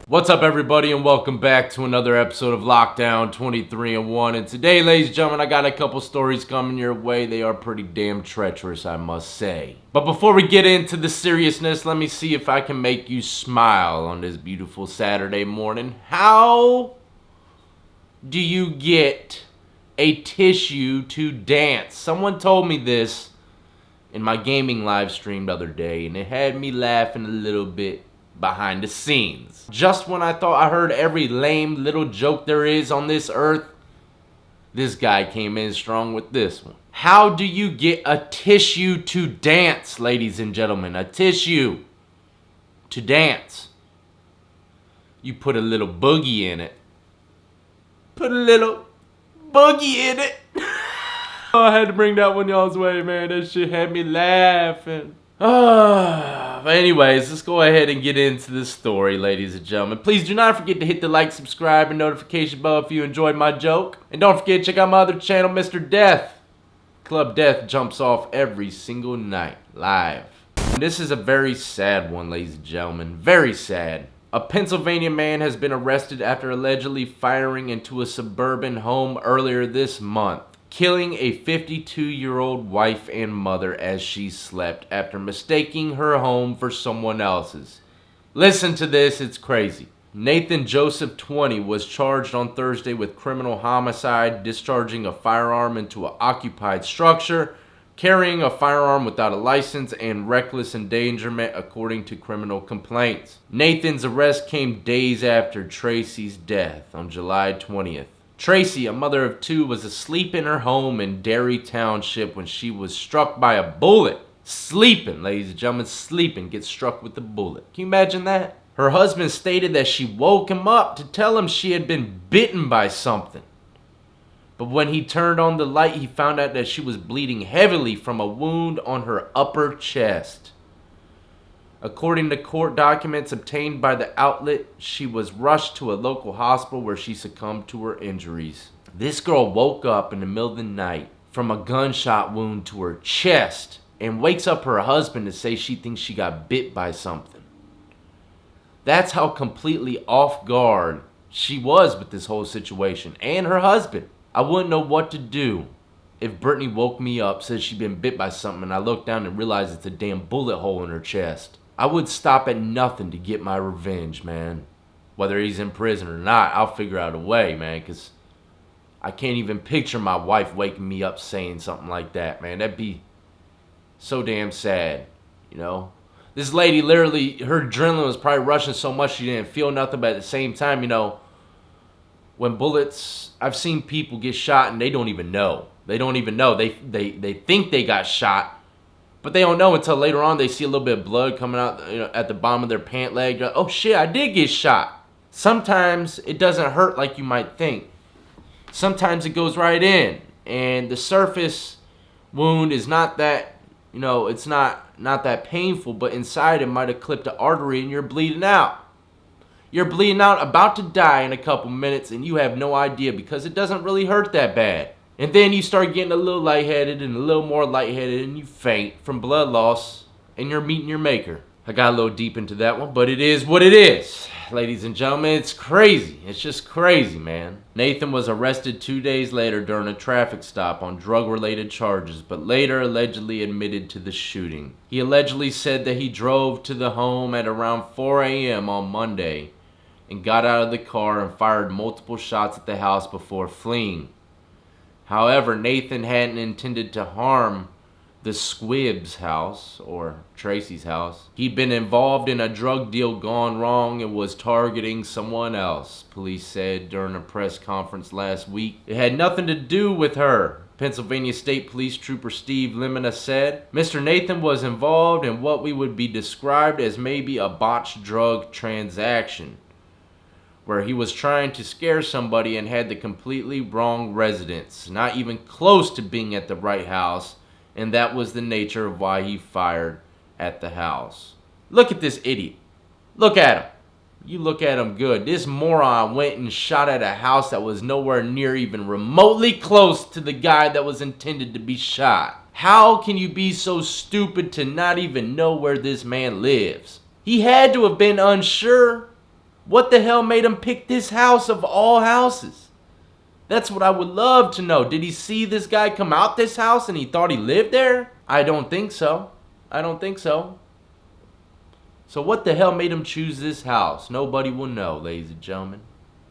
What's up, everybody, and welcome back to another episode of Lockdown 23-1. And today, ladies and gentlemen, I got a couple stories coming your way. They are pretty damn treacherous, I must say. But before we get into the seriousness, let me see if I can make you smile on this beautiful Saturday morning. How do you get a tissue to dance? Someone told me this in my gaming live stream the other day, and it had me laughing a little bit behind the scenes. Just when I thought I heard every lame little joke there is on this earth, this guy came in strong with this one. How do you get a tissue to dance, ladies and gentlemen? A tissue to dance. You put a little boogie in it. Put a little boogie in it. Oh, I had to bring that one y'all's way, man. That shit had me laughing. But anyways, let's go ahead and get into this story, ladies and gentlemen. Please do not forget to hit the like, subscribe, and notification bell if you enjoyed my joke. And don't forget to check out my other channel, Mr. Death. Club Death jumps off every single night, live. And this is a very sad one, ladies and gentlemen. Very sad. A Pennsylvania man has been arrested after allegedly firing into a suburban home earlier this month, killing a 52-year-old wife and mother as she slept after mistaking her home for someone else's. Listen to this, it's crazy. Nathan Joseph, 20, was charged on Thursday with criminal homicide, discharging a firearm into an occupied structure, carrying a firearm without a license, and reckless endangerment, according to criminal complaints. Nathan's arrest came days after Tracy's death on July 20th. Tracy, a mother of two, was asleep in her home in Derry Township when she was struck by a bullet. Sleeping, ladies and gentlemen, sleeping, gets struck with a bullet. Can you imagine that? Her husband stated that she woke him up to tell him she had been bitten by something. But when he turned on the light, he found out that she was bleeding heavily from a wound on her upper chest. According to court documents obtained by the outlet, she was rushed to a local hospital where she succumbed to her injuries. This girl woke up in the middle of the night from a gunshot wound to her chest and wakes up her husband to say she thinks she got bit by something. That's how completely off guard she was with this whole situation, and her husband. I wouldn't know what to do if Brittany woke me up, said she'd been bit by something, and I looked down and realized it's a damn bullet hole in her chest. I would stop at nothing to get my revenge, man. Whether he's in prison or not, I'll figure out a way, man, because I can't even picture my wife waking me up saying something like that, man. That'd be so damn sad, you know? This lady, literally, her adrenaline was probably rushing so much she didn't feel nothing, but at the same time, you know, when bullets, I've seen people get shot and they don't even know. They don't even know. They think they got shot, but they don't know until later on they see a little bit of blood coming out, you know, at the bottom of their pant leg. Like, oh shit, I did get shot. Sometimes it doesn't hurt like you might think. Sometimes it goes right in, and the surface wound is not that, you know, it's not that painful, but inside it might have clipped an artery and you're bleeding out. You're bleeding out, about to die in a couple minutes, and you have no idea because it doesn't really hurt that bad. And then you start getting a little lightheaded and a little more lightheaded, and you faint from blood loss, and you're meeting your maker. I got a little deep into that one, but it is what it is. Ladies and gentlemen, it's crazy. It's just crazy, man. Nathan was arrested 2 days later during a traffic stop on drug-related charges, but later allegedly admitted to the shooting. He allegedly said that he drove to the home at around 4 a.m. on Monday and got out of the car and fired multiple shots at the house before fleeing. However, Nathan hadn't intended to harm the Squibbs house, or Tracy's house. He'd been involved in a drug deal gone wrong and was targeting someone else, police said during a press conference last week. It had nothing to do with her, Pennsylvania State Police Trooper Steve Lemina said. Mr. Nathan was involved in what we would be described as maybe a botched drug transaction, where he was trying to scare somebody and had the completely wrong residence, not even close to being at the right house, and that was the nature of why he fired at the house. Look at this idiot. Look at him. You look at him good. This moron went and shot at a house that was nowhere near even remotely close to the guy that was intended to be shot. How can you be so stupid to not even know where this man lives? He had to have been unsure. What the hell made him pick this house of all houses? That's what I would love to know. Did he see this guy come out this house and he thought he lived there? I don't think so. I don't think so. So what the hell made him choose this house? Nobody will know, ladies and gentlemen.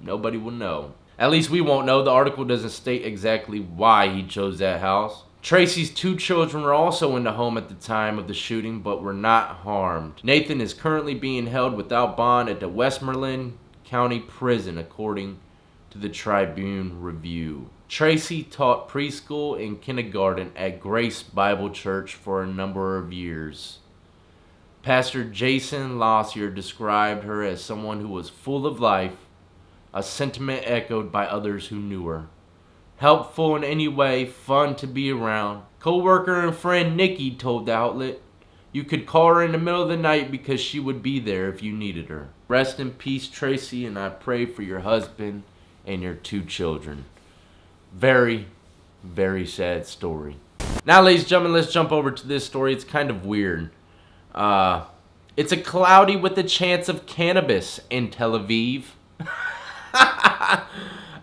Nobody will know. At least we won't know. The article doesn't state exactly why he chose that house. Tracy's 2 children were also in the home at the time of the shooting, but were not harmed. Nathan is currently being held without bond at the Westmoreland County Prison, according to the Tribune Review. Tracy taught preschool and kindergarten at Grace Bible Church for a number of years. Pastor Jason Lossier described her as someone who was full of life, a sentiment echoed by others who knew her. Helpful in any way, fun to be around. Co-worker and friend Nikki told the outlet, "You could call her in the middle of the night because she would be there if you needed her." Rest in peace, Tracy, and I pray for your husband and your 2 children. Very, very sad story. Now, ladies and gentlemen, let's jump over to this story. It's kind of weird. It's a cloudy with a chance of cannabis in Tel Aviv.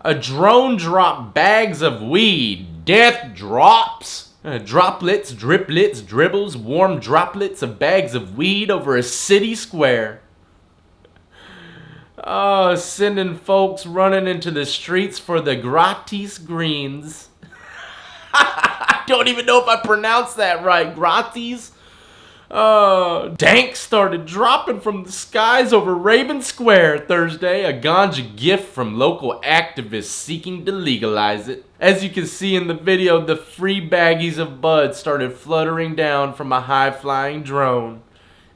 A drone dropped bags of weed. Death drops. Droplets, driplets, dribbles, warm droplets of bags of weed over a city square. Sending folks running into the streets for the gratis greens. I don't even know if I pronounced that right. Gratis? Dank started dropping from the skies over Raven Square Thursday, a ganja gift from local activists seeking to legalize it. As you can see in the video, the free baggies of bud started fluttering down from a high-flying drone,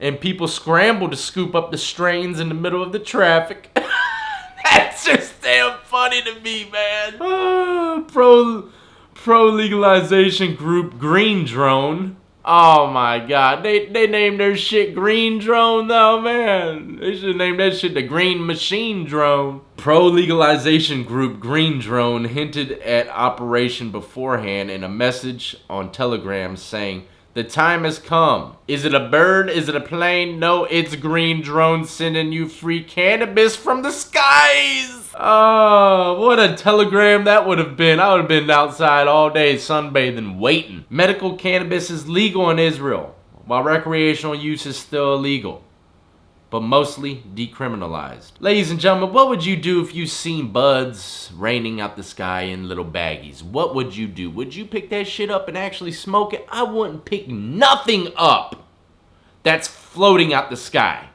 and people scrambled to scoop up the strains in the middle of the traffic. That's just damn funny to me, man. Pro-legalization group Green Drone. Oh my god, they named their shit Green Drone though, man. They should name that shit the Green Machine Drone. Pro-legalization group Green Drone hinted at operation beforehand in a message on Telegram saying, "The time has come. Is it a bird? Is it a plane? No, it's Green Drone sending you free cannabis from the skies." Oh, what a telegram that would have been. I would have been outside all day sunbathing, waiting. Medical cannabis is legal in Israel, while recreational use is still illegal, but mostly decriminalized. Ladies and gentlemen, what would you do if you seen buds raining out the sky in little baggies? What would you do? Would you pick that shit up and actually smoke it? I wouldn't pick nothing up that's floating out the sky.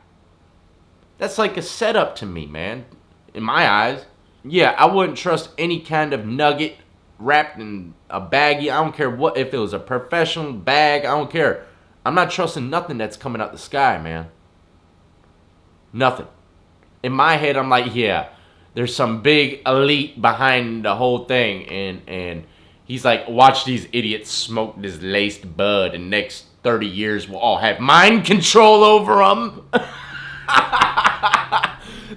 That's like a setup to me, man. In my eyes. Yeah, I wouldn't trust any kind of nugget wrapped in a baggie. I don't care what, if it was a professional bag. I don't care. I'm not trusting nothing that's coming out the sky, man. Nothing. In my head, I'm like, yeah, there's some big elite behind the whole thing. And he's like, watch these idiots smoke this laced bud. And next 30 years, we'll all have mind control over them.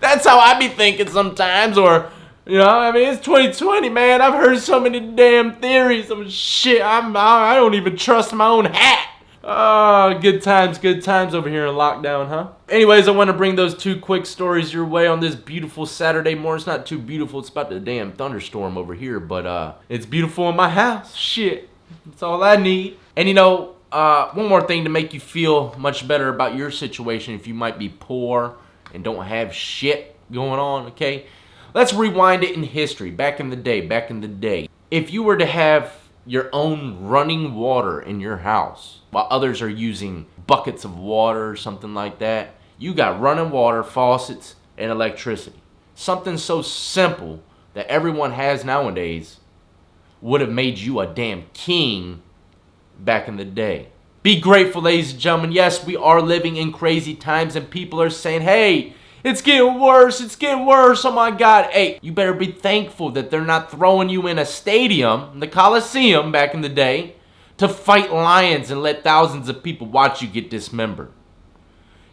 That's how I be thinking sometimes. Or, you know, I mean, it's 2020, man. I've heard so many damn theories of shit. I don't even trust my own hat. Good times over here in lockdown, huh? Anyways, I want to bring those 2 quick stories your way on this beautiful Saturday morning. It's not too beautiful. It's about the damn thunderstorm over here, but it's beautiful in my house. Shit. That's all I need. And you know, one more thing to make you feel much better about your situation if you might be poor and don't have shit going on, okay? Let's rewind it in history, back in the day. If you were to have your own running water in your house while others are using buckets of water or something like that, you got running water, faucets, and electricity. Something so simple that everyone has nowadays would have made you a damn king back in the day. Be grateful, ladies and gentlemen. Yes, we are living in crazy times and people are saying, hey, it's getting worse, oh my God. Hey, you better be thankful that they're not throwing you in a stadium, the Coliseum back in the day, to fight lions and let thousands of people watch you get dismembered.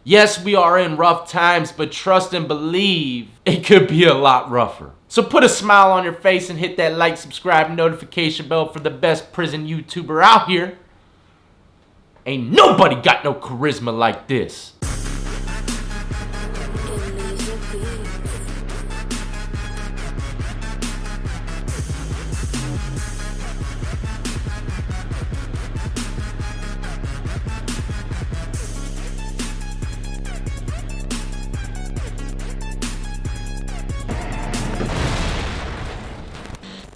Yes, we are in rough times, but trust and believe it could be a lot rougher. So put a smile on your face and hit that like, subscribe, and notification bell for the best prison YouTuber out here. Ain't nobody got no charisma like this.